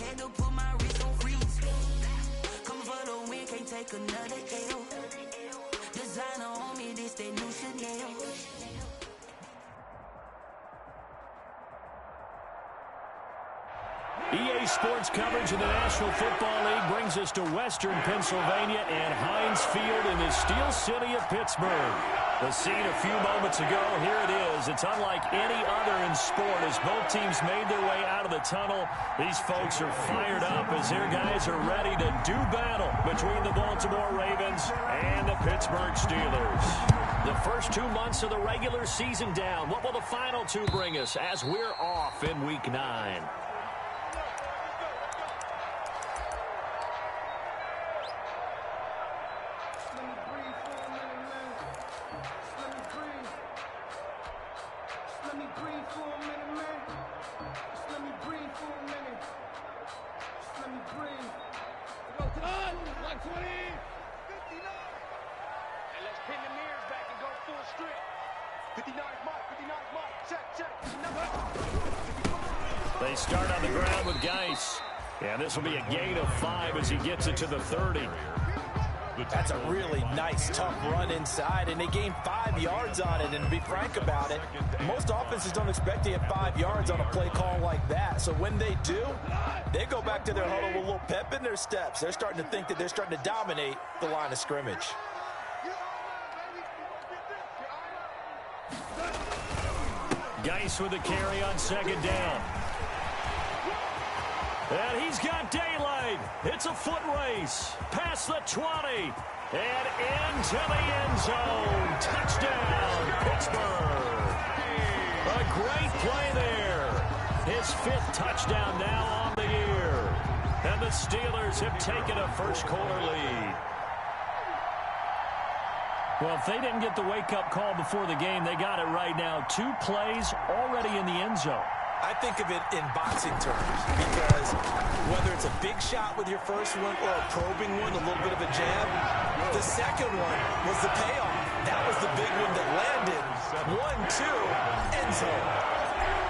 had to put my wrist on freeze. Coming for the win, can't take another L. Designer on me, this that new Chanel. EA Sports coverage in the National Football League brings us to Western Pennsylvania and Heinz Field in the Steel City of Pittsburgh. The scene a few moments ago, here it is. It's unlike any other in sport as both teams made their way out of the tunnel. These folks are fired up as their guys are ready to do battle between the Baltimore Ravens and the Pittsburgh Steelers. The first 2 months of the regular season down. What will the final two bring us as we're off in Week 9? They start on the ground with Geis. And this will be a gain of 5 as he gets it to the 30. That's a really nice, tough run inside, and they gained 5 yards on it. And to be frank about it, most offenses don't expect to get 5 yards on a play call like that. So when they do, they go back to their huddle with a little pep in their steps. They're starting to think that they're starting to dominate the line of scrimmage. Geis with the carry on second down. And he's got daylight. It's a foot race. Past the 20. And into the end zone. Touchdown, Pittsburgh. A great play there. His 5th touchdown now on the year. And the Steelers have taken a first-quarter lead. Well, if they didn't get the wake-up call before the game, they got it right now. 2 plays already in the end zone. I think of it in boxing terms because whether it's a big shot with your first one or a probing one, a little bit of a jab, the second one was the payoff. That was the big one that landed. 1-2, end zone.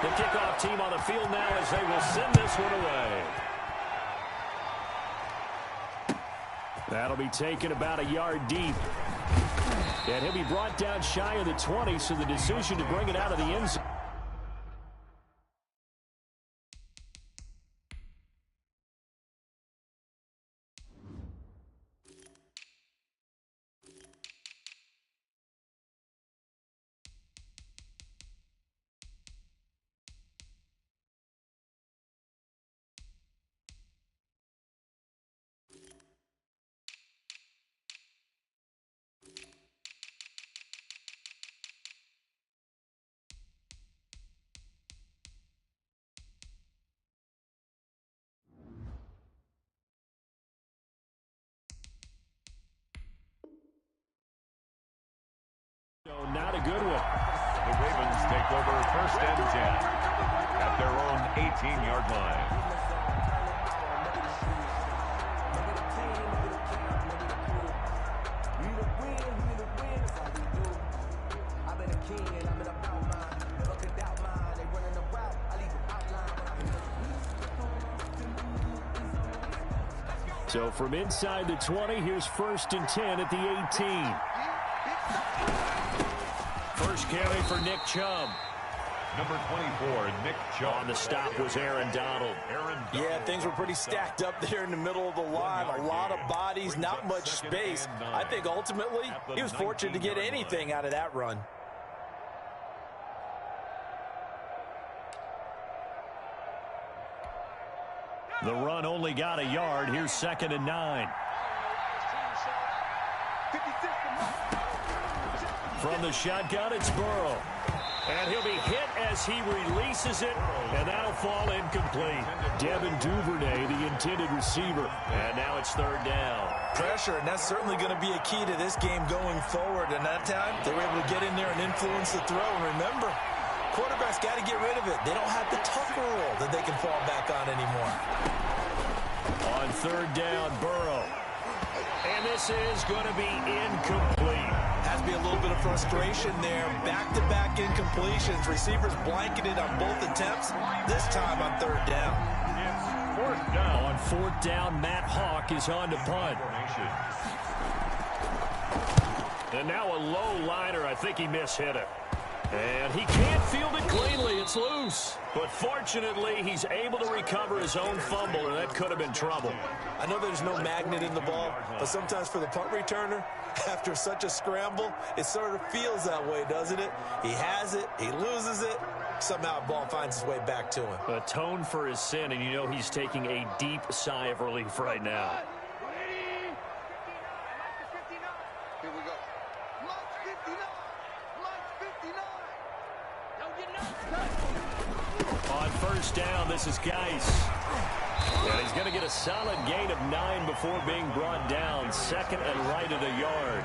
The kickoff team on the field now as they will send this one away. That'll be taken about a yard deep. And he'll be brought down shy of the 20, so the decision to bring it out of the end zone. Not a good one. The Ravens take over 1st and 10 at their own 18-yard line. So from inside the 20, here's 1st and 10 at the 18. First carry for Nick Chubb. Number 24, Nick Chubb. On the stop was Aaron Donald. Yeah, things were pretty stacked up there in the middle of the line. A lot of bodies, not much space. I think ultimately he was fortunate to get anything out of that run. The run only got a yard. Here's 2nd and 9. From the shotgun, it's Burrow. And he'll be hit as he releases it, and that'll fall incomplete. Devin Duvernay, the intended receiver. And now it's 3rd down. Pressure, and that's certainly going to be a key to this game going forward. And that time, they were able to get in there and influence the throw. And remember, quarterbacks got to get rid of it. They don't have the Tucker rule that they can fall back on anymore. On 3rd down, Burrow. And this is going to be incomplete. Has to be a little bit of frustration there. Back-to-back incompletions. Receivers blanketed on both attempts, this time on 3rd down. fourth down. On fourth down, Matt Hawk is on to punt. And now a low liner. I think he mishit it. And he can't field it cleanly. It's loose. But fortunately, he's able to recover his own fumble, and that could have been trouble. I know there's no magnet in the ball, but sometimes for the punt returner, after such a scramble, it sort of feels that way, doesn't it? He has it, he loses it, somehow the ball finds its way back to him. Atone for his sin, and you know he's taking a deep sigh of relief right now. Here we go. Mike 59. Mike 59. On first down, this is Geis. And he's going to get a solid gain of 9 before being brought down. Second and right at a yard.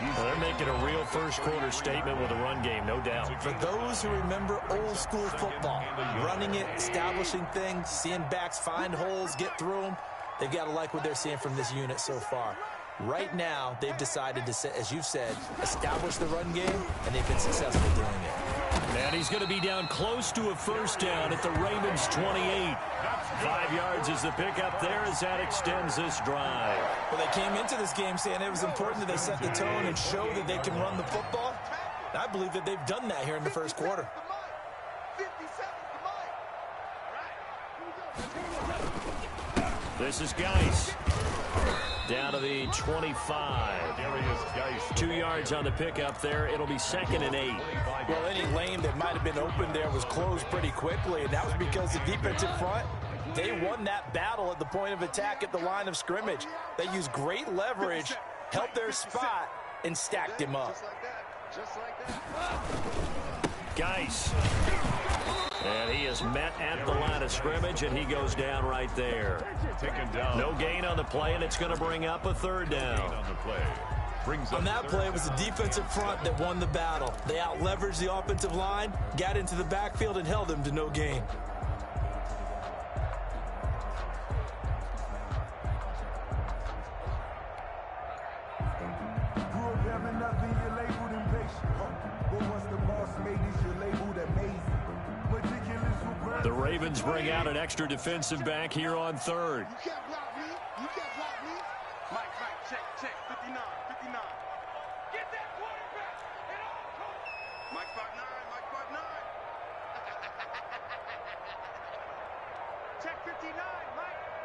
Well, they're making a real first-quarter statement with a run game, no doubt. For those who remember old-school football, running it, establishing things, seeing backs find holes, get through them, they've got to like what they're seeing from this unit so far. Right now, they've decided to, as you've said, establish the run game, and they've been successful doing it. And he's going to be down close to a first down at the Ravens' 28. 5 yards is the pickup there as that extends this drive. Well, they came into this game saying it was important that they set the tone and show that they can run the football. And I believe that they've done that here in the first quarter. 57 to Mike. This is Geis. Down to the 25. 2 yards on the pickup there. It'll be second and 8. Well, any lane that might have been open there was closed pretty quickly, and that was because the defensive front, they won that battle at the point of attack at the line of scrimmage. They used great leverage, held their spot, and stacked him up. Just like that. Geis. And he is met at the line of scrimmage, and he goes down right there. No gain on the play, and it's going to bring up a third down. On that play, it was the defensive front that won the battle. They out-leveraged the offensive line, got into the backfield, and held them to no gain. The Ravens bring out an extra defensive back here on third. You can't block me. You can't block me. Mike, check. 59. Get that quarterback. It all comes. Mike 59. Check 59.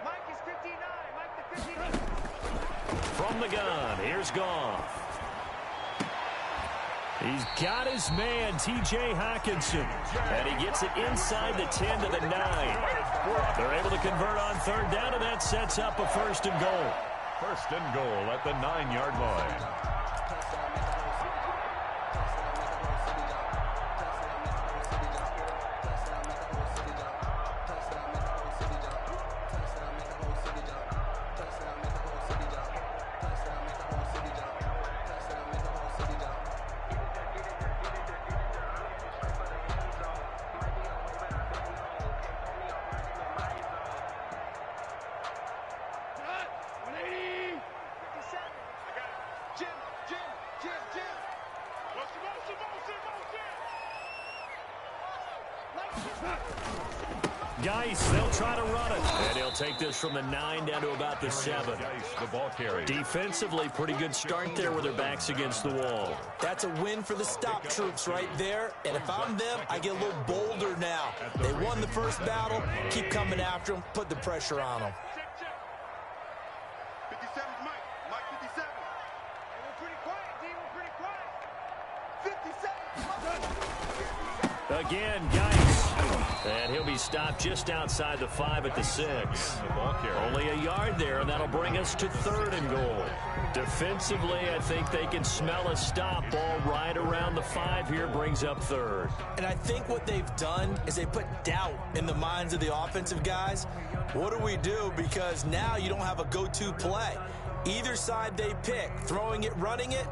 Mike is 59. Mike the 59. From the gun, here's Goff. He's got his man, T.J. Hockenson, and he gets it inside the 10 to the 9. They're able to convert on third down, and that sets up a first and goal. First and goal at the 9-yard line. Geis, they'll try to run it. And he'll take this from the 9 down to about the 7. The ball carry. Defensively, pretty good start there with their backs against the wall. That's a win for the stop troops right there. And if I'm them, I get a little bolder now. They won the first battle. Keep coming after them. Put the pressure on them. Check. 57 is Mike. Mike 57. Hey, we're pretty quiet, D. We're pretty quiet. 57. Again, Geis. And he'll be stopped just outside the 5 at the 6. Only a yard there, and that'll bring us to third and goal. Defensively, I think they can smell a stop. Ball right around the 5 here brings up third. And I think what they've done is they put doubt in the minds of the offensive guys. What do we do? Because now you don't have a go-to play. Either side they pick, throwing it, running it,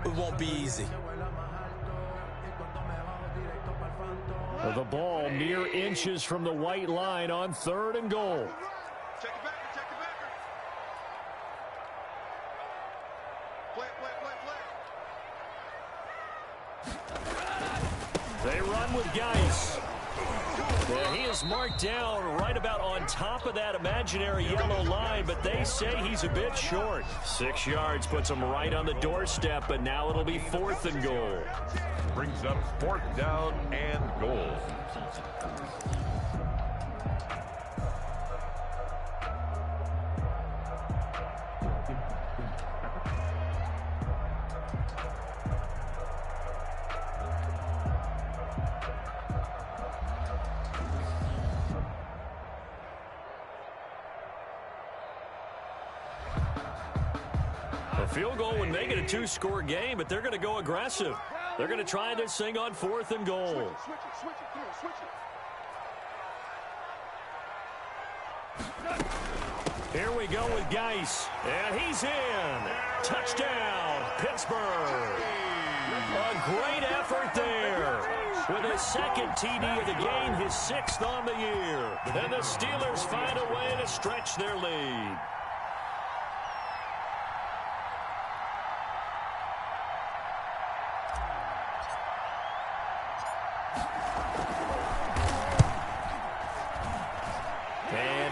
it won't be easy. The ball mere inches from the white line on third and goal. Check the backer. Play. They run with Geis. Yeah, he is marked down right about on top of that imaginary yellow line, but they say he's a bit short. 6 yards puts him right on the doorstep, but now it'll be 4th and goal. Brings up 4th down and goal. Field goal would make it a 2-score game, but they're going to go aggressive. They're going to try this thing on 4th and goal. Switch it, come on, switch it. Here we go with Geis, and he's in. Touchdown, Pittsburgh. A great effort there. With his 2nd TD of the game, his 6th on the year. And the Steelers find a way to stretch their lead.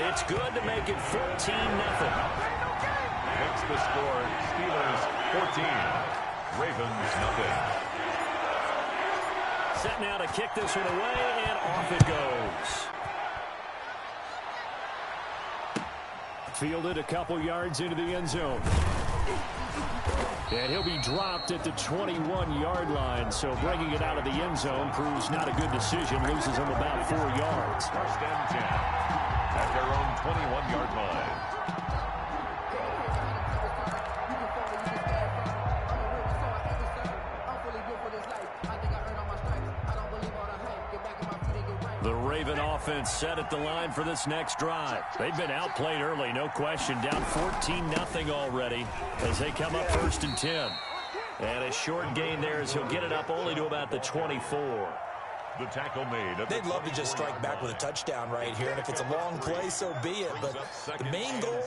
It's good to make it 14-0. Makes the score Steelers 14, Ravens nothing. Set now to kick this one away, and off it goes. Fielded a couple yards into the end zone. And he'll be dropped at the 21-yard line, so bringing it out of the end zone proves not a good decision. Loses him about 4 yards. 1st and 10. At their own 21-yard line. The Raven offense set at the line for this next drive. They've been outplayed early, no question. Down 14-0 already as they come up 1st and 10. And a short gain there as he'll get it up only to about the 24. The tackle made. They'd love to just strike back with a touchdown right here, and if it's a long play, so be it. But the main goal,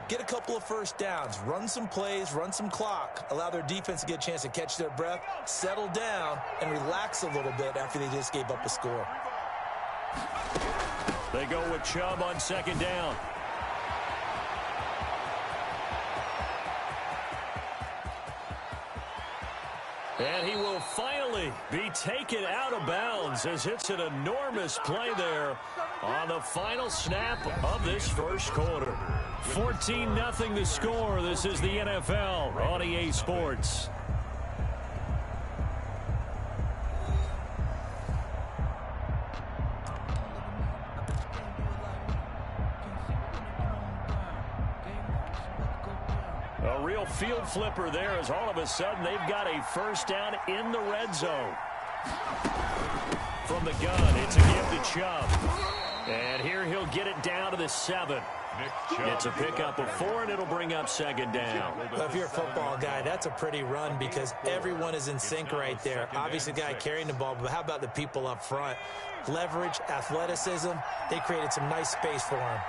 get a couple of 1st downs, run some plays, run some clock, allow their defense to get a chance to catch their breath, settle down, and relax a little bit after they just gave up a score. They go with Chubb on 2nd down. And he will finally be taken out of bounds as it's an enormous play there on the final snap of this 1st quarter. 14-0 the score. This is the NFL on EA Sports. A real field flipper there as all of a sudden they've got a 1st down in the red zone. From the gun, it's a give to Chubb. And here he'll get it down to the 7. It's a pickup of 4, and it'll bring up 2nd down. Well, if you're a football guy, that's a pretty run because everyone is in sync right there. Obviously, the guy carrying the ball, but how about the people up front? Leverage, athleticism, they created some nice space for him.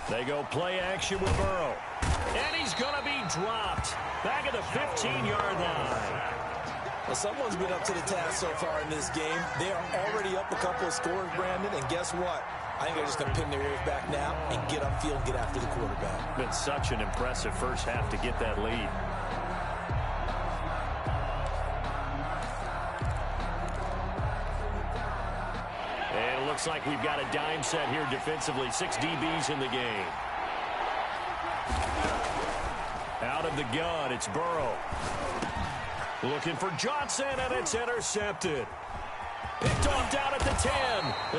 They go play action with Burrow. And he's going to be dropped back at the 15-yard line. Well, someone's been up to the task so far in this game. They are already up a couple of scores, Brandon, and guess what? I think they're just going to pin their ears back now and get upfield and get after the quarterback. Been such an impressive first half to get that lead. And it looks like we've got a dime set here defensively. 6 DBs in the game. Out of the gun, it's Burrow. Looking for Johnson, and it's intercepted. Picked off down at the 10.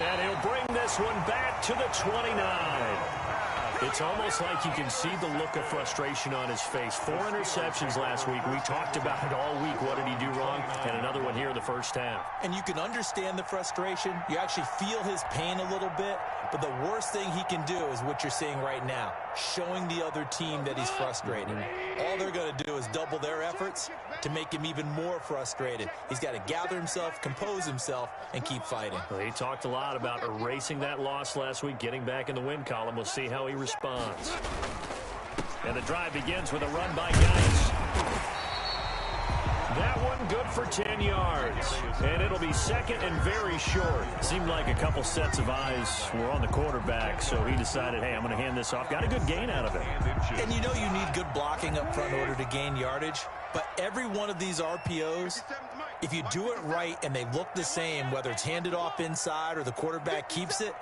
And he'll bring this one back to the 29. It's almost like you can see the look of frustration on his face. 4 interceptions last week. We talked about it all week. What did he do wrong? And another one here in the first half. And you can understand the frustration. You actually feel his pain a little bit. But the worst thing he can do is what you're seeing right now, showing the other team that he's frustrated. All they're going to do is double their efforts to make him even more frustrated. He's got to gather himself, compose himself, and keep fighting. Well, he talked a lot about erasing that loss last week, getting back in the win column. We'll see how he responds. And the drive begins with a run by Geis. good for 10 yards. And it'll be second and very short. Seemed like a couple sets of eyes were on the quarterback, so he decided, hey, I'm going to hand this off. Got a good gain out of it. And you know you need good blocking up front in order to gain yardage. But every one of these RPOs, if you do it right and they look the same, whether it's handed off inside or the quarterback keeps it,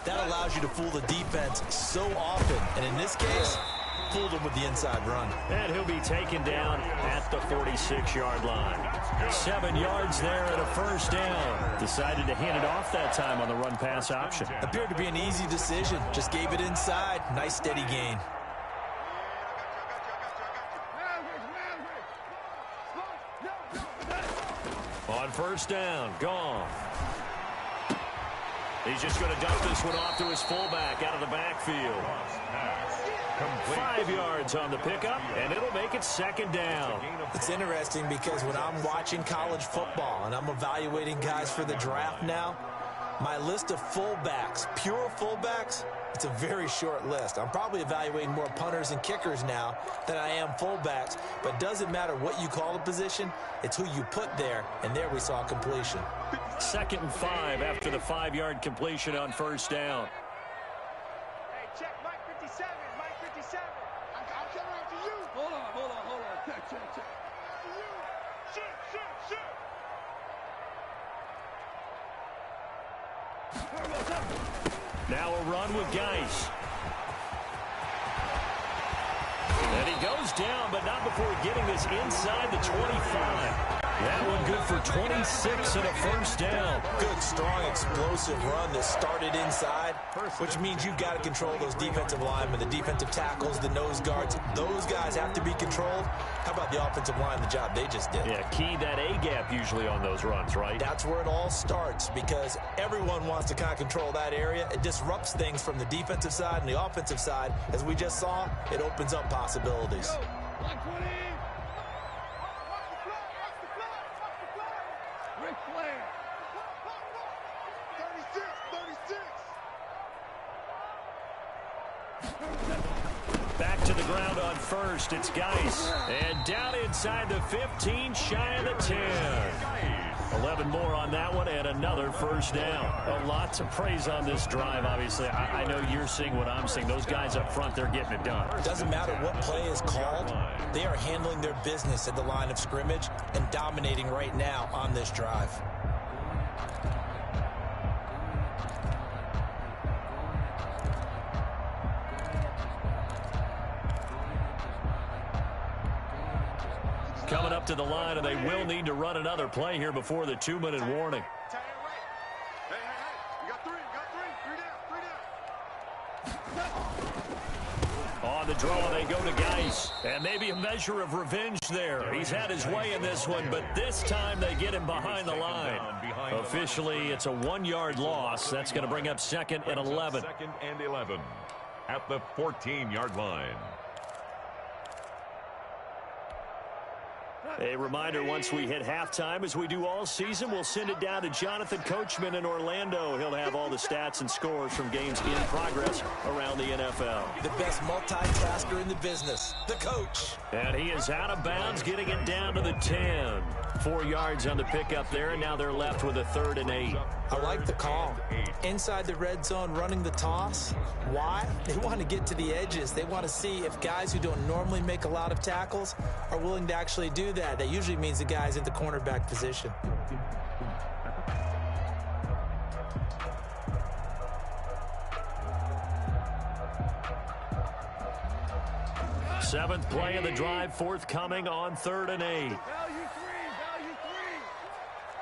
that allows you to fool the defense so often. And in this case, fooled him with the inside run. And he'll be taken down at the 46-yard line. 7 yards there and a first down. Decided to hand it off that time on the run-pass option. Appeared to be an easy decision. Just gave it inside. Nice steady gain. On first down, gone. He's just going to dump this one off to his fullback out of the backfield. 5 yards on the pickup, and it'll make it second down. It's interesting because when I'm watching college football and I'm evaluating guys for the draft now, my list of fullbacks, pure fullbacks, it's a very short list. I'm probably evaluating more punters and kickers now than I am fullbacks, but it doesn't matter what you call a position, it's who you put there, and there we saw completion. 2nd and 5 after the 5-yard completion on first down. Hey, check Mike 57, Mike 57. I'm coming after you. Hold on. Check. After you. Shoot. Now a run with Geis. And he goes down, but not before getting this inside the 25. That one good for 26 and a first down. Good, strong, explosive run that started inside, which means you've got to control those defensive linemen, the defensive tackles, the nose guards. Those guys have to be controlled. How about the offensive line, the job they just did? Yeah, key that A-gap usually on those runs, right? That's where it all starts because everyone wants to kind of control that area. It disrupts things from the defensive side and the offensive side. As we just saw, it opens up possibilities. 120. Ric Flair. 36. Back to the ground on first. It's Geis. And down inside the 15, shy of the 10. 11 more on that one and another first down. A lot to praise on this drive, obviously. I know you're seeing what I'm seeing. Those guys up front, they're getting it done. It doesn't matter what play is called. They are handling their business at the line of scrimmage and dominating right now on this drive. Coming up to the line, and they will need to run another play here before the 2-minute warning. Hey. You got three. Three down. On the draw, they go to Geis. And maybe a measure of revenge there. He's had his way in this one, but this time they get him behind the line. Officially, it's a 1-yard loss. That's going to bring up 2nd and 11. 2nd and 11 at the 14-yard line. A reminder, once we hit halftime, as we do all season, we'll send it down to Jonathan Coachman in Orlando. He'll have all the stats and scores from games in progress around the NFL. The best multitasker in the business, the coach. And he is out of bounds, getting it down to the 10. 4 yards on the pickup there, and now they're left with a 3rd and 8. I like the call. Inside the red zone running the toss. Why? They want to get to the edges. They want to see if guys who don't normally make a lot of tackles are willing to actually do that. That usually means the guy's in the cornerback position. Seventh play of the drive, forthcoming on 3rd and 8. Value three.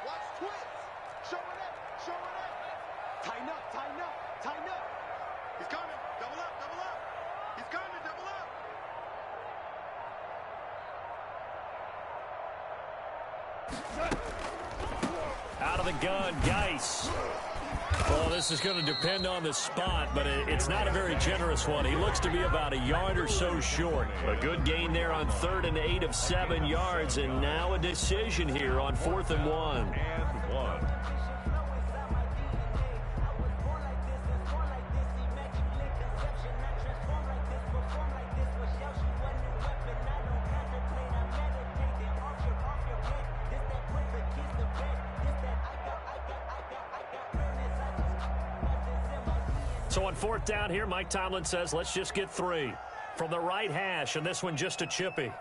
Watch twins. Show it up. Tighten up. He's coming. Double up. He's coming. Double up. Out of the gun, Geis. Well, this is going to depend on the spot, but it's not a very generous one. He looks to be about a yard or so short. A good gain there on 3rd and 8 of 7 yards, and now a decision here on 4th and 1. So on fourth down here, Mike Tomlin says, let's just get 3. From the right hash, and this one just a chippy.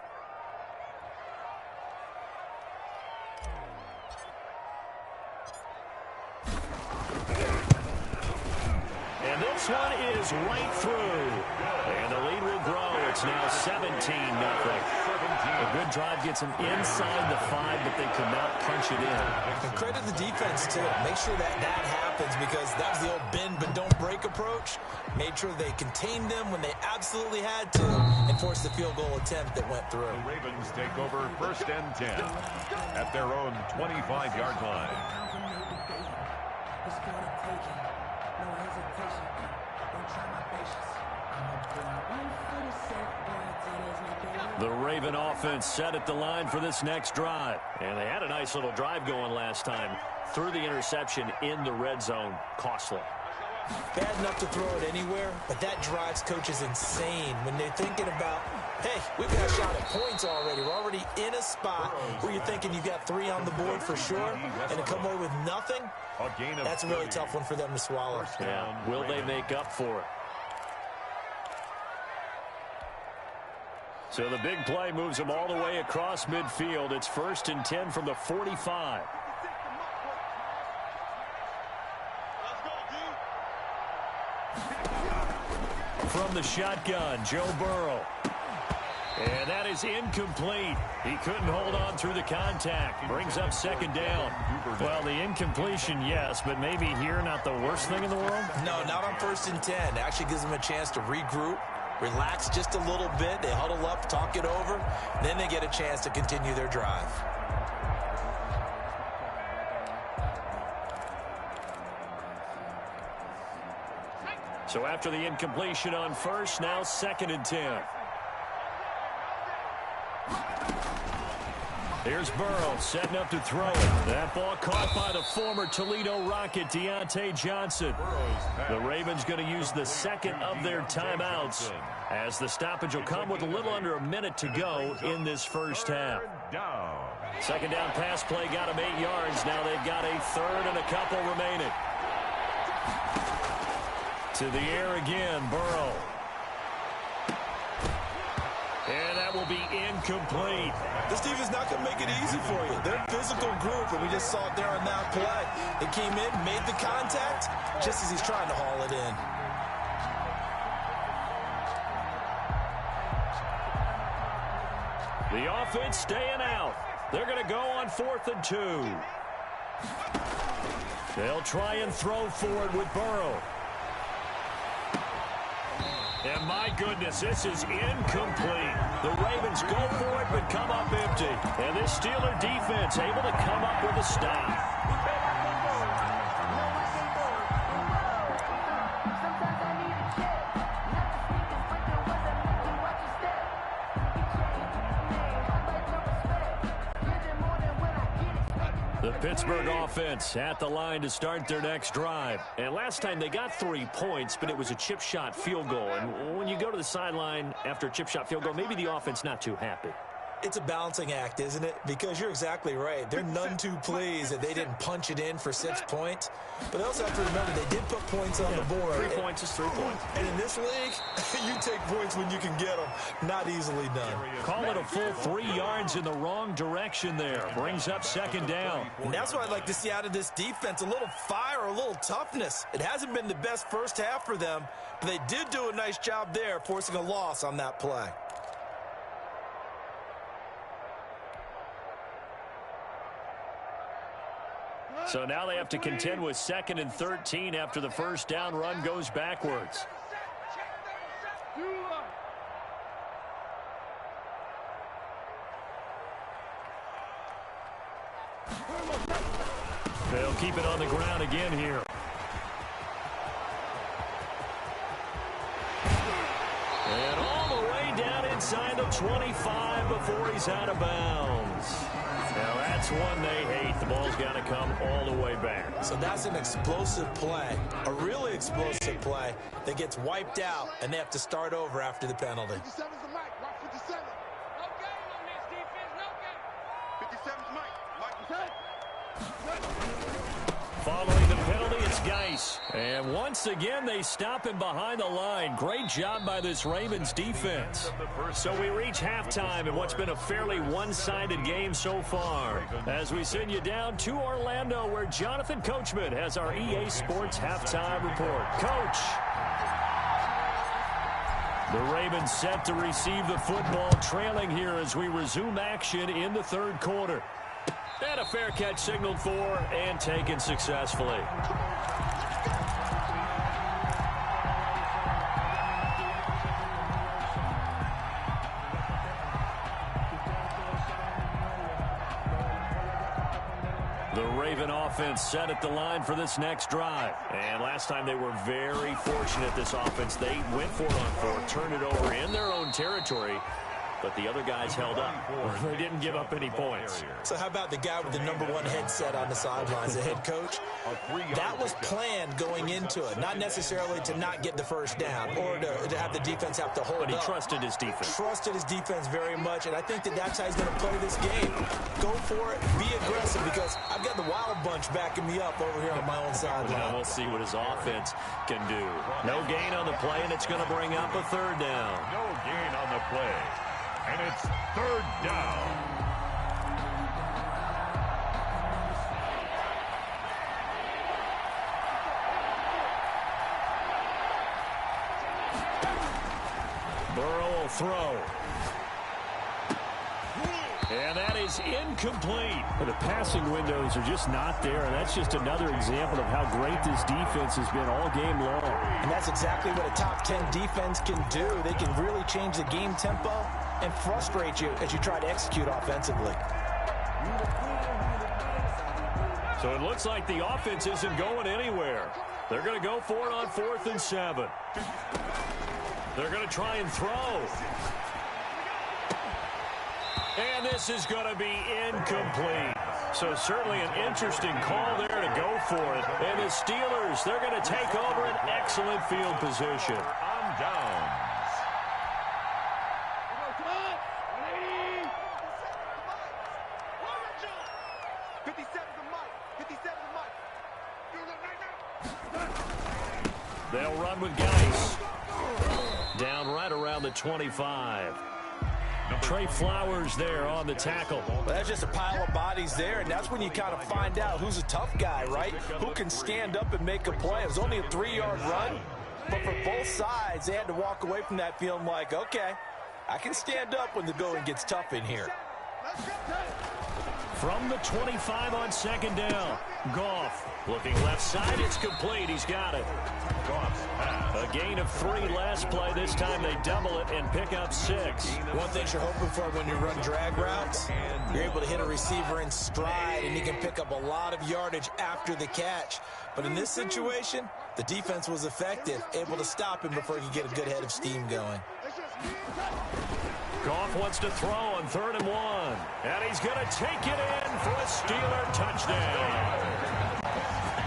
And this one is right through. And the lead will grow. It's now 17-0. A good drive gets them inside the 5, but they could not punch it in. And credit the defense, too. Make sure that happens, because that was the old bend but don't break approach. Made sure they contained them when they absolutely had to and forced the field goal attempt that went through. The Ravens take over 1st and 10 at their own 25-yard line. The Raven offense set at the line for this next drive. And they had a nice little drive going last time. Threw the interception in the red zone. Costly. Bad enough to throw it anywhere, but that drives coaches insane when they're thinking about, hey, we've got a shot at points already. We're already in a spot where you're thinking you've got 3 on the board for sure, and to come away with nothing, that's a really tough one for them to swallow. Yeah. Will they make up for it? So the big play moves them all the way across midfield. It's 1st and 10 from the 45. From the shotgun, Joe Burrow. And that is incomplete. He couldn't hold on through the contact. Brings up 2nd down. Well, the incompletion, yes, but maybe here not the worst thing in the world? No, not on 1st and 10. It actually gives them a chance to regroup, relax just a little bit. They huddle up, talk it over. Then they get a chance to continue their drive. So after the incompletion on 1st, now 2nd and 10. Here's Burrow setting up to throw it. That ball caught by the former Toledo Rocket, Deontay Johnson. The Ravens going to use the 2nd of their timeouts, as the stoppage will come with a little under a minute to go in this 1st half. 2nd down pass play got them 8 yards. Now they've got a 3rd and a couple remaining. To the air again, Burrow. And that will be incomplete. This defense is not going to make it easy for you. They're a physical group, and we just saw it there on that play. They came in, made the contact, just as he's trying to haul it The in. offense staying out. They're going to go on 4th and 2. They'll try and throw for it with Burrow. And my goodness, this is incomplete. The Ravens go for it, but come up empty. And this Steeler defense able to come up with a stop. The Pittsburgh offense at the line to start their next drive. And last time they got 3 points, but it was a chip shot field goal. And when you go to the sideline after a chip shot field goal, maybe the offense not too happy. It's a balancing act, isn't it? Because you're exactly right. They're none too pleased that they didn't punch it in for 6 points. But they also have to remember they did put points on the board. 3 points is 3 points. And in this league, you take points when you can get them. Not easily done. Call it a full 3 yards in the wrong direction there. Brings up 2nd down. And that's what I'd like to see out of this defense. A little fire, a little toughness. It hasn't been the best 1st half for them, but they did do a nice job there, forcing a loss on that play. So now they have to contend with 2nd and 13 after the 1st down run goes backwards. They'll keep it on the ground again here. And all the way down inside the 25 before he's out of bounds. Now that's one they hate. The ball's got to come all the way back. So that's an explosive play, a really explosive play that gets wiped out, and they have to start over after the penalty. 57's the mic. Watch 57. No game on this defense. No game. 57's Mike. Mike, Following the penalty, it's Geis. And once again, they stop him behind the line. Great job by this Ravens defense. So we reach halftime in what's been a fairly one-sided game so far. As we send you down to Orlando, where Jonathan Coachman has our EA Sports halftime report. Coach. The Ravens set to receive the football, trailing here as we resume action in the third quarter. And a fair catch signaled for and taken successfully. The Raven offense set at the line for this next drive. And last time they were very fortunate, this offense. They went 4-on-4, turned it over in their own territory. But the other guys held up. They didn't give up any points. So how about the guy with the #1 headset on the sidelines, the head coach? That was planned going into it. Not necessarily to not get the first down or to have the defense have to hold up. But he trusted his defense. Trusted his defense very much, and I think that's how he's going to play this game. Go for it. Be aggressive, because I've got the Wild Bunch backing me up over here on my own sideline. Well, we'll see what his offense can do. No gain on the play, and it's going to bring up a third down. No gain on the play. And it's third down. Burrow will throw. And that is incomplete. The passing windows are just not there, and that's just another example of how great this defense has been all game long. And that's exactly what a top 10 defense can do. They can really change the game tempo and frustrate you as you try to execute offensively. So it looks like the offense isn't going anywhere. They're going to go for it on 4th and 7. They're going to try and throw. And this is going to be incomplete. So certainly an interesting call there to go for it. And the Steelers, they're going to take over an excellent field position. On downs. They'll run with Geis. Down right around the 25. Trey Flowers there on the tackle. Well, that's just a pile of bodies there, and that's when you kind of find out who's a tough guy, right? Who can stand up and make a play. It was only a 3-yard run, but for both sides, they had to walk away from that feeling like, okay, I can stand up when the going gets tough in here. From the 25 on 2nd down. Goff looking left side. It's complete. He's got it. A gain of 3 last play. This time they double it and pick up 6. One thing you're hoping for when you run drag routes, you're able to hit a receiver in stride, and he can pick up a lot of yardage after the catch. But in this situation, the defense was effective, able to stop him before he could get a good head of steam going. Goff wants to throw on 3rd and 1. And he's going to take it in for a Steeler touchdown.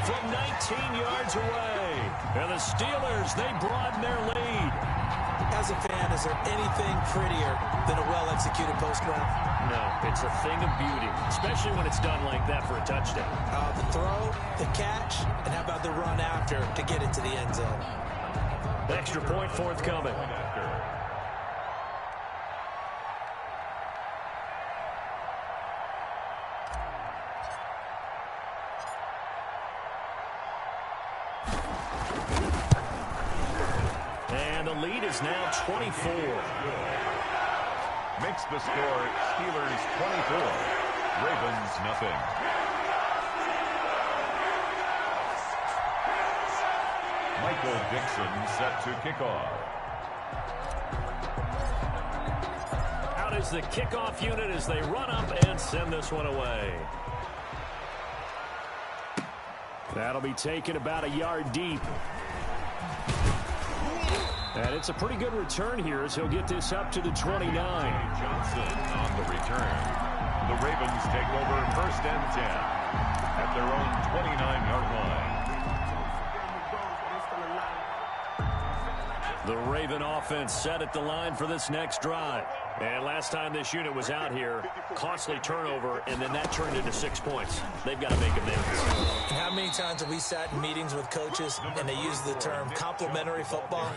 From 19 yards away. And the Steelers, they broaden their lead. As a fan, is there anything prettier than a well-executed post route? No, it's a thing of beauty, especially when it's done like that for a touchdown. The throw, the catch, and how about the run after to get into the end zone? Extra point forthcoming. And the lead is now 24. Makes the score Steelers 24, Ravens nothing. Michael Dixon set to kick off. Out is the kickoff unit as they run up and send this one away. That'll be taken about a yard deep. And it's a pretty good return here as he'll get this up to the 29. Johnson on the return. The Ravens take over 1st and 10 at their own 29-yard line. The Raven offense set at the line for this next drive. And last time this unit was out here, costly turnover, and then that turned into 6 points. They've got to make amends. How many times have we sat in meetings with coaches and they use the term complementary football?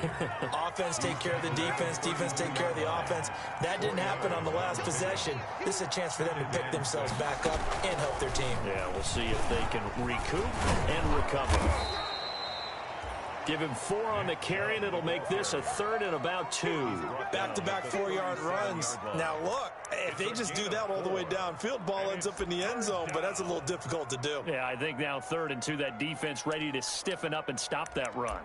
Offense take care of the defense, defense take care of the offense. That didn't happen on the last possession. This is a chance for them to pick themselves back up and help their team. Yeah, we'll see if they can recoup and recover. Give him 4 on the carry, and it'll make this a 3rd and about 2. Back-to-back 4-yard runs. Now, look, if they just do that all the way downfield, ball ends up in the end zone, but that's a little difficult to do. Yeah, I think now 3rd and 2, that defense ready to stiffen up and stop that run.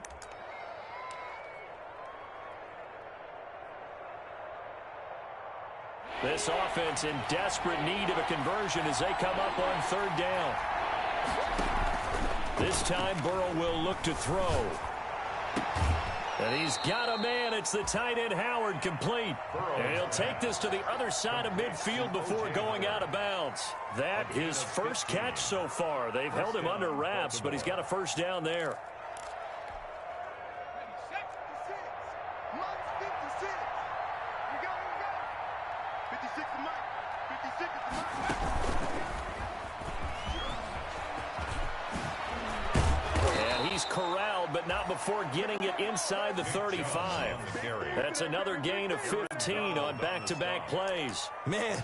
This offense in desperate need of a conversion as they come up on 3rd down. This time, Burrow will look to throw. And he's got a man. It's the tight end, Howard, complete. And he'll take this to the other side of midfield before going out of bounds. That his first catch so far. They've held him under wraps, but he's got a first down there. 56 to Mike. 56 to Mike. He's corralled, but not before getting it inside the 35. That's another gain of 15 on back-to-back plays. Man,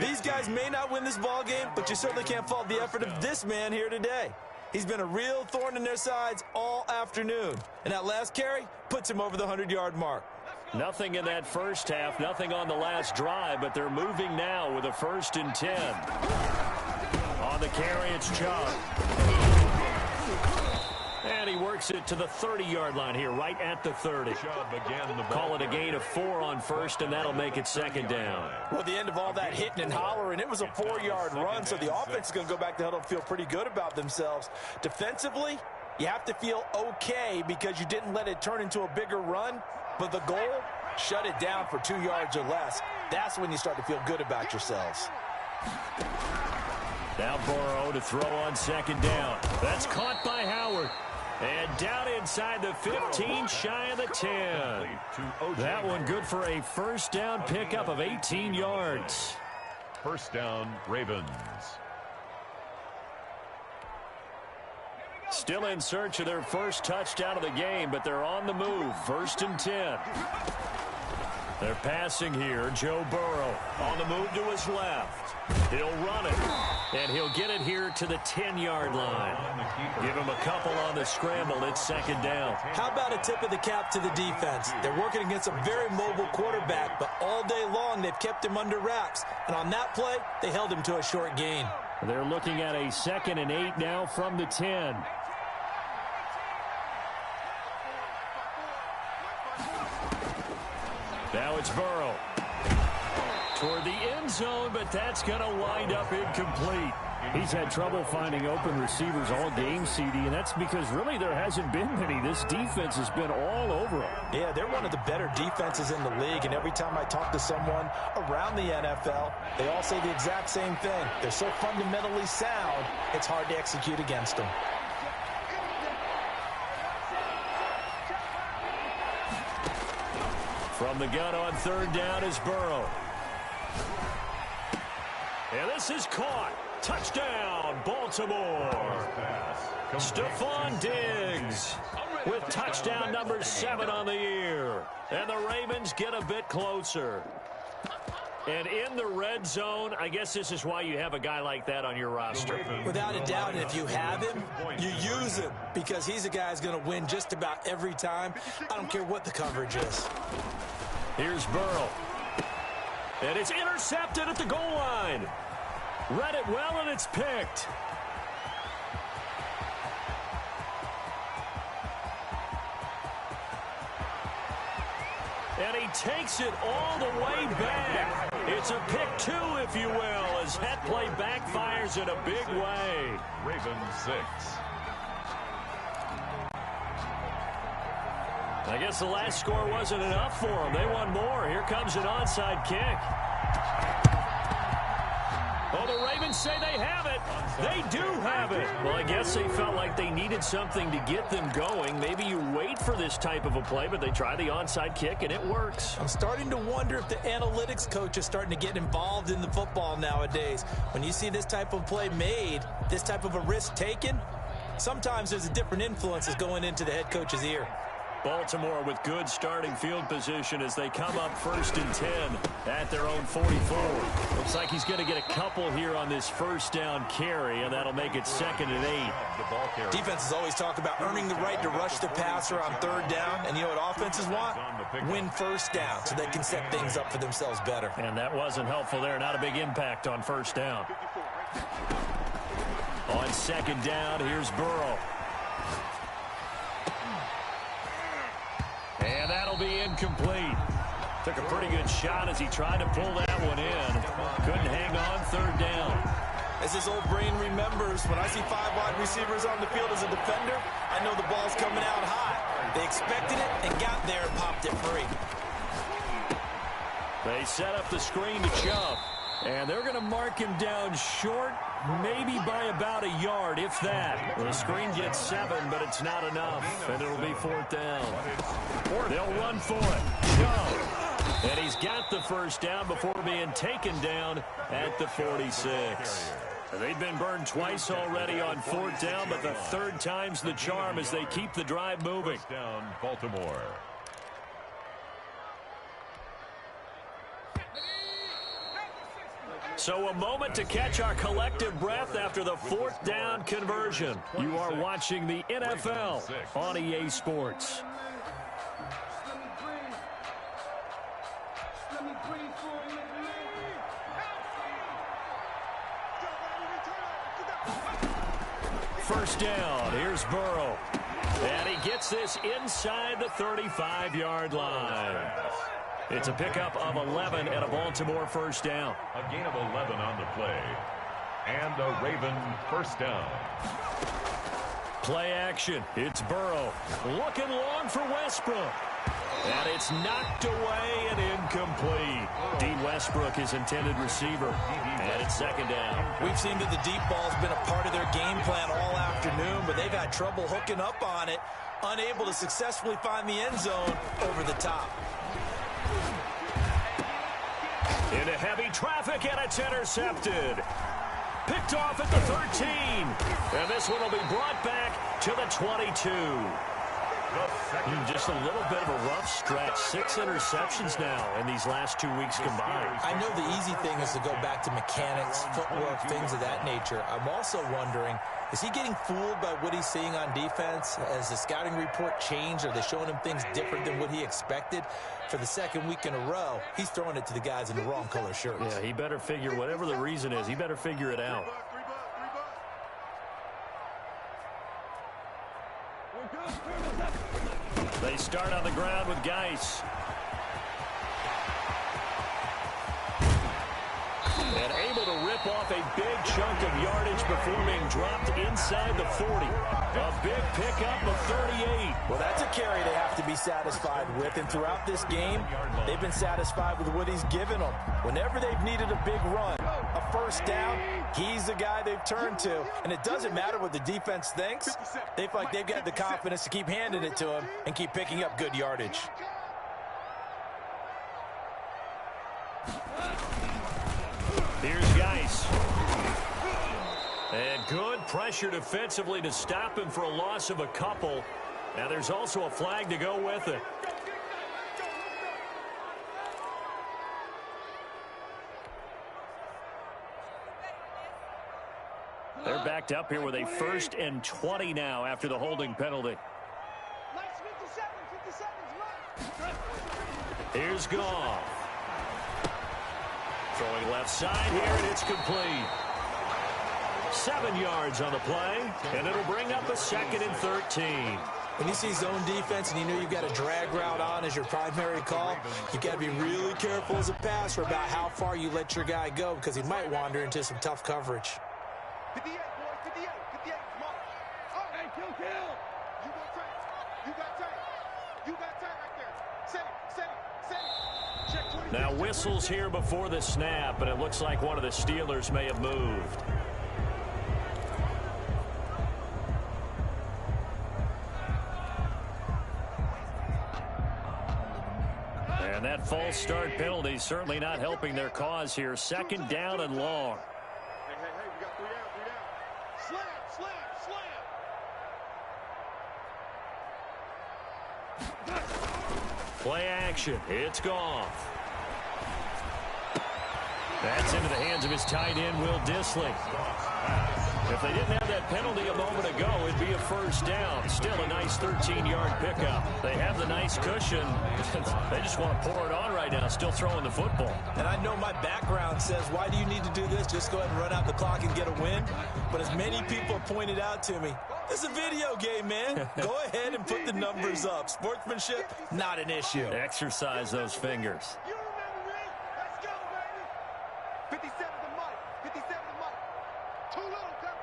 these guys may not win this ball game, but you certainly can't fault the effort of this man here today. He's been a real thorn in their sides all afternoon. And that last carry puts him over the 100-yard mark. Nothing in that first half, nothing on the last drive, but they're moving now with a 1st and 10. On the carry, it's Chubb. And he works it to the 30-yard line here, right at the 30. Call it a gain of 4 on 1st, and that'll make it 2nd down. Well, at the end of all that hitting and hollering, it was a 4-yard run, so the offense is going to go back to huddle and feel pretty good about themselves. Defensively, you have to feel okay because you didn't let it turn into a bigger run, but the goal, shut it down for 2 yards or less. That's when you start to feel good about yourselves. Now Burrow to throw on 2nd down. That's caught by Howard. And down inside the 15, shy of the 10. That one good for a 1st down pickup of 18 yards. 1st down, Ravens. Still in search of their first touchdown of the game, but they're on the move. 1st and 10. They're passing here. Joe Burrow on the move to his left. He'll run it, and he'll get it here to the 10-yard line. Give him a couple on the scramble. It's 2nd down. How about a tip of the cap to the defense? They're working against a very mobile quarterback, but all day long they've kept him under wraps. And on that play, they held him to a short gain. They're looking at a 2nd and 8 now from the 10. Now it's Burrow. Toward the end zone, but that's going to wind up incomplete. He's had trouble finding open receivers all game, CD, and that's because really there hasn't been many. This defense has been all over them. Yeah, they're one of the better defenses in the league, and every time I talk to someone around the NFL, they all say the exact same thing. They're so fundamentally sound, it's hard to execute against them. From the gun on 3rd down is Burrow. And this is caught. Touchdown, Baltimore. Stephon Diggs with touchdown number 7 on the year. And the Ravens get a bit closer. And in the red zone, I guess this is why you have a guy like that on your roster. Without a doubt, and if you have him, you use him because he's a guy who's going to win just about every time. I don't care what the coverage is. Here's Burrow. And it's intercepted at the goal line. Read it well, and it's picked. And he takes it all the way back. It's a pick 2, if you will, as that play backfires in a big way. Ravens 6. I guess the last score wasn't enough for them. They want more. Here comes an onside kick. Oh, the Ravens say they have it. They do have it. Well, I guess they felt like they needed something to get them going. Maybe you wait for this type of a play, but they try the onside kick, and it works. I'm starting to wonder if the analytics coach is starting to get involved in the football nowadays. When you see this type of play made, this type of a risk taken, sometimes there's a different influences going into the head coach's ear. Baltimore with good starting field position as they come up 1st and 10 at their own 44. Looks like he's going to get a couple here on this first down carry, and that'll make it 2nd and 8. Defenses always talk about earning the right to rush the passer on 3rd down, and you know what offenses want? Win 1st down so they can set things up for themselves better. And that wasn't helpful there. Not a big impact on 1st down. On 2nd down, here's Burrow. And that'll be incomplete. Took a pretty good shot as he tried to pull that one in. Couldn't hang on 3rd down. As his old brain remembers, when I see 5 wide receivers on the field as a defender, I know the ball's coming out high. They expected it and got there and popped it free. They set up the screen to Chubb. And they're going to mark him down short, maybe by about a yard, if that. The screen gets 7, but it's not enough, and it'll be 4th down. They'll run for it. Chubb. And he's got the 1st down before being taken down at the 46. They've been burned twice already on 4th down, but the 3rd time's the charm as they keep the drive moving. Down, Baltimore. So a moment to catch our collective breath after the 4th down conversion. You are watching the NFL on EA Sports. First down, here's Burrow. And he gets this inside the 35-yard line. It's a pickup of 11 and a Baltimore 1st down. A gain of 11 on the play. And a Raven 1st down. Play action. It's Burrow. Looking long for Westbrook. And it's knocked away and incomplete. D. Westbrook, his intended receiver. And it's 2nd down. We've seen that the deep ball's been a part of their game plan all afternoon, but they've had trouble hooking up on it, unable to successfully find the end zone over the top. Into heavy traffic, and it's intercepted. Picked off at the 13. And this one will be brought back to the 22. Just a little bit of a rough stretch. 6 interceptions now in these last 2 weeks combined. I know the easy thing is to go back to mechanics, footwork, things of that nature. I'm also wondering, is he getting fooled by what he's seeing on defense? Has the scouting report changed? Are they showing him things different than what he expected? For the 2nd week in a row, he's throwing it to the guys in the wrong color shirts. Yeah, he better figure, whatever the reason is, he better figure it out. They start on the ground with Geis. And able to rip off a big chunk of yardage before being dropped inside the 40. A big pickup of 38. Well, that's a carry they have to be satisfied with. And throughout this game, they've been satisfied with what he's given them. Whenever they've needed a big run, a 1st down, he's the guy they've turned to. And it doesn't matter what the defense thinks. They feel like they've got the confidence to keep handing it to him and keep picking up good yardage. Here's Geis. And good pressure defensively to stop him for a loss of a couple. Now there's also a flag to go with it. They're backed up here with a 1st and 20 now after the holding penalty. Here's Goff. Throwing left side here, and it's complete. 7 yards on the play, and it'll bring up a 2nd and 13. When you see zone defense and you know you've got a drag route on as your primary call, you've got to be really careful as a passer about how far you let your guy go because he might wander into some tough coverage. 58, boy, 58, 58, come on. Oh, hey, kill. You got tight. You got tight right there. Set it. Check 20. Now whistles here before the snap, and it looks like one of the Steelers may have moved. And that false start penalty certainly not helping their cause here. Second down and long. Hey, we got 3 down. Slam. Play action. It's Goff. That's into the hands of his tight end, Will Dissly. If they didn't have that penalty a moment ago, it'd be a first down. Still a nice 13-yard pickup. They have the nice cushion. They just want to pour it on right now, still throwing the football. And I know my background says, why do you need to do this? Just go ahead and run out the clock and get a win. But as many people have pointed out to me, it's a video game, man. Go ahead and put the numbers up. Sportsmanship, not an issue. Exercise those fingers. You remember me? Let's go, baby. 57 the money. 57 the money. Too little, Dirk.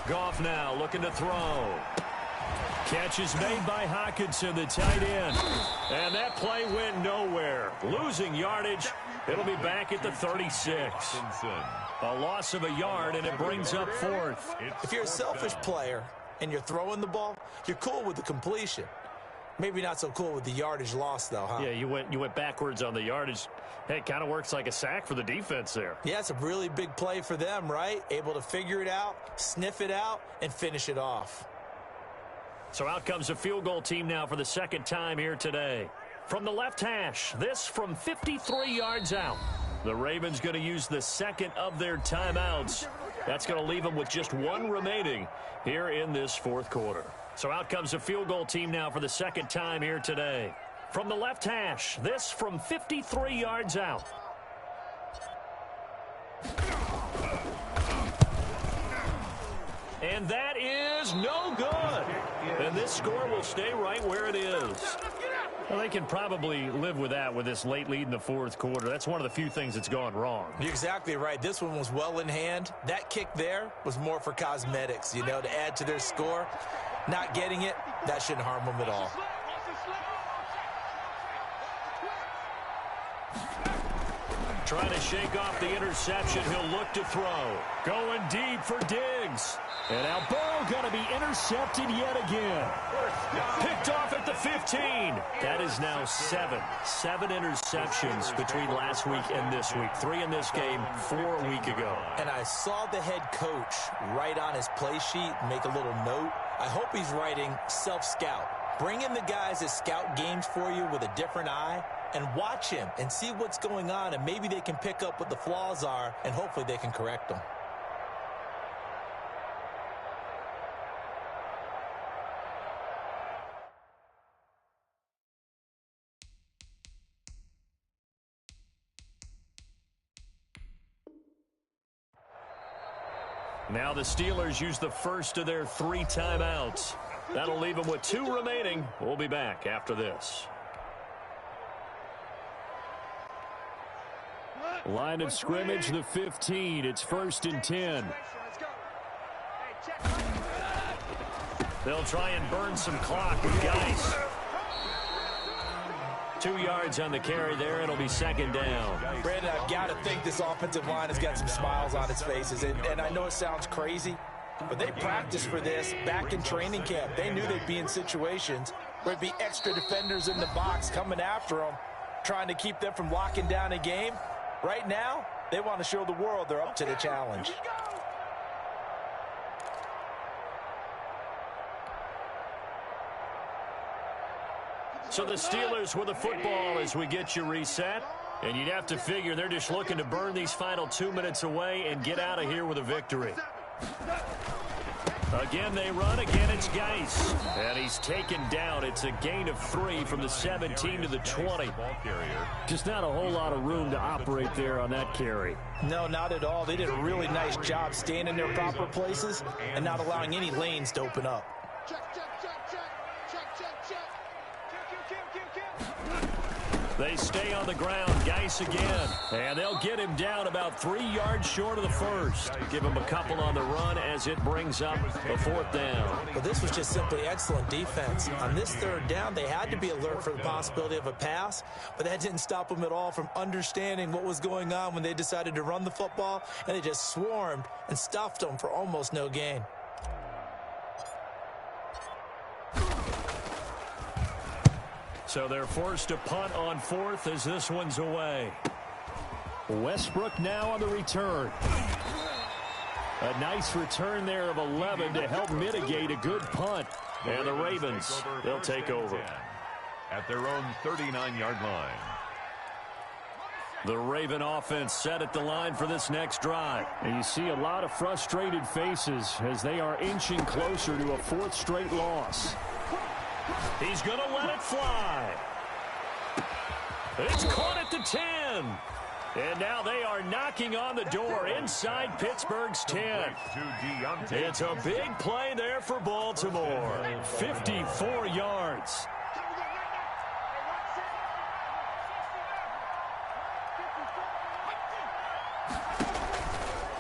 Goff now looking to throw. Catch is made by Hockenson, the tight end. And that play went nowhere. Losing yardage. It'll be back at the 36. A loss of a yard, and it brings up fourth. If you're a selfish player and you're throwing the ball, you're cool with the completion. Maybe not so cool with the yardage loss, though, huh? Yeah, you went backwards on the yardage. Hey, it kind of works like a sack for the defense there. Yeah, it's a really big play for them, right? Able to figure it out, sniff it out, and finish it off. So out comes a field goal team now for the second time here today. From the left hash, this from 53 yards out. The Ravens going to use the second of their timeouts. That's going to leave them with just one remaining here in this fourth quarter. So out comes a field goal team now for the second time here today. From the left hash, this from 53 yards out. And that is no good. And this score will stay right where it is. Well, they can probably live with that with this late lead in the fourth quarter. That's one of the few things that's gone wrong. You're exactly right. This one was well in hand. That kick there was more for cosmetics, you know, to add to their score. Not getting it, that shouldn't harm them at all. Trying to shake off the interception. He'll look to throw. Going deep for Diggs. And now Burrow going to be intercepted yet again. Picked off at the 15. That is now seven interceptions between last week and this week. 3 in this game, 4 a week ago. And I saw the head coach write on his play sheet, make a little note. I hope he's writing self-scout. Bring in the guys that scout games for you with a different eye and watch him and see what's going on, and maybe they can pick up what the flaws are, and hopefully they can correct them. Now the Steelers use the first of their 3 timeouts. That'll leave them with 2 remaining. We'll be back after this. Line of scrimmage, the 15. It's 1st and 10. They'll try and burn some clock with Geis. 2 yards on the carry there. It'll be 2nd down. Brandon, I've got to think this offensive line has got some smiles on its faces. And I know it sounds crazy, but they practiced for this back in training camp. They knew they'd be in situations where there'd be extra defenders in the box coming after them, trying to keep them from locking down a game. Right now, they want to show the world they're up to the challenge. So the Steelers with the football as we get you reset. And you'd have to figure they're just looking to burn these final 2 minutes away and get out of here with a victory. Again, they run. Again, it's Geis. And he's taken down. It's a gain of 3 from the 17 to the 20. Just not a whole lot of room to operate there on that carry. No, not at all. They did a really nice job staying in their proper places and not allowing any lanes to open up. They stay on the ground. Geis again. And they'll get him down about 3 yards short of the first. Give him a couple on the run as it brings up a 4th down. Well, this was just simply excellent defense. On this 3rd down, they had to be alert for the possibility of a pass, but that didn't stop them at all from understanding what was going on when they decided to run the football, and they just swarmed and stuffed them for almost no gain. So they're forced to punt on 4th as this one's away. Westbrook now on the return. A nice return there of 11 to help mitigate a good punt. And the Ravens, they'll take over. At their own 39-yard line. The Raven offense set at the line for this next drive. And you see a lot of frustrated faces as they are inching closer to a 4th straight loss. He's going to let it fly. It's caught at the 10. And now they are knocking on the door inside Pittsburgh's 10. It's a big play there for Baltimore. 54 yards.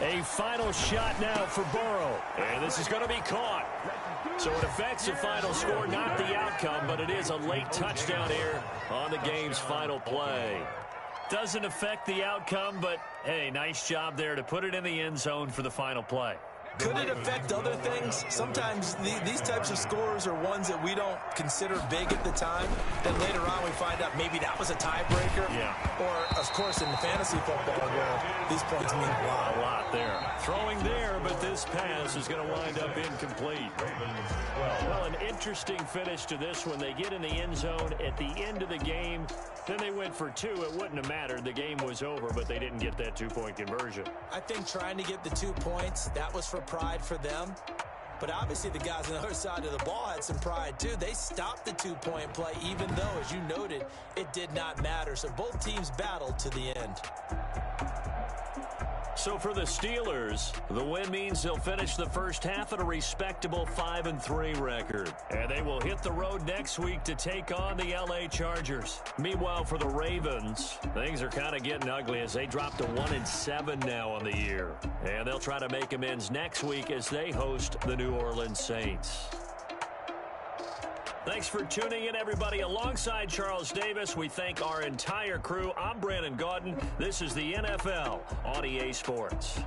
A final shot now for Burrow. And this is going to be caught. So it affects the final score, not the outcome, but it is a late touchdown here on the game's final play. Doesn't affect the outcome, but, hey, nice job there to put it in the end zone for the final play. Could it affect other things? Sometimes these types of scores are ones that we don't consider big at the time. Then later on we find out maybe that was a tiebreaker. Yeah. Or, of course, in the fantasy football world, these points mean a lot. A lot there. Throwing there, but this pass is going to wind up incomplete. Well, an interesting finish to this one. They get in the end zone at the end of the game. Then they went for 2. It wouldn't have mattered. The game was over, but they didn't get that 2-point conversion. I think trying to get the 2 points, that was for pride for them. But obviously the guys on the other side of the ball had some pride too. They stopped the 2-point play, even though, as you noted, it did not matter. So both teams battled to the end. So for the Steelers, the win means they'll finish the first half at a respectable 5-3 record. And they will hit the road next week to take on the LA Chargers. Meanwhile, for the Ravens, things are kind of getting ugly as they drop to 1-7 now on the year. And they'll try to make amends next week as they host the New Orleans Saints. Thanks for tuning in, everybody. Alongside Charles Davis, we thank our entire crew. I'm Brandon Gaudin. This is the NFL on EA Sports.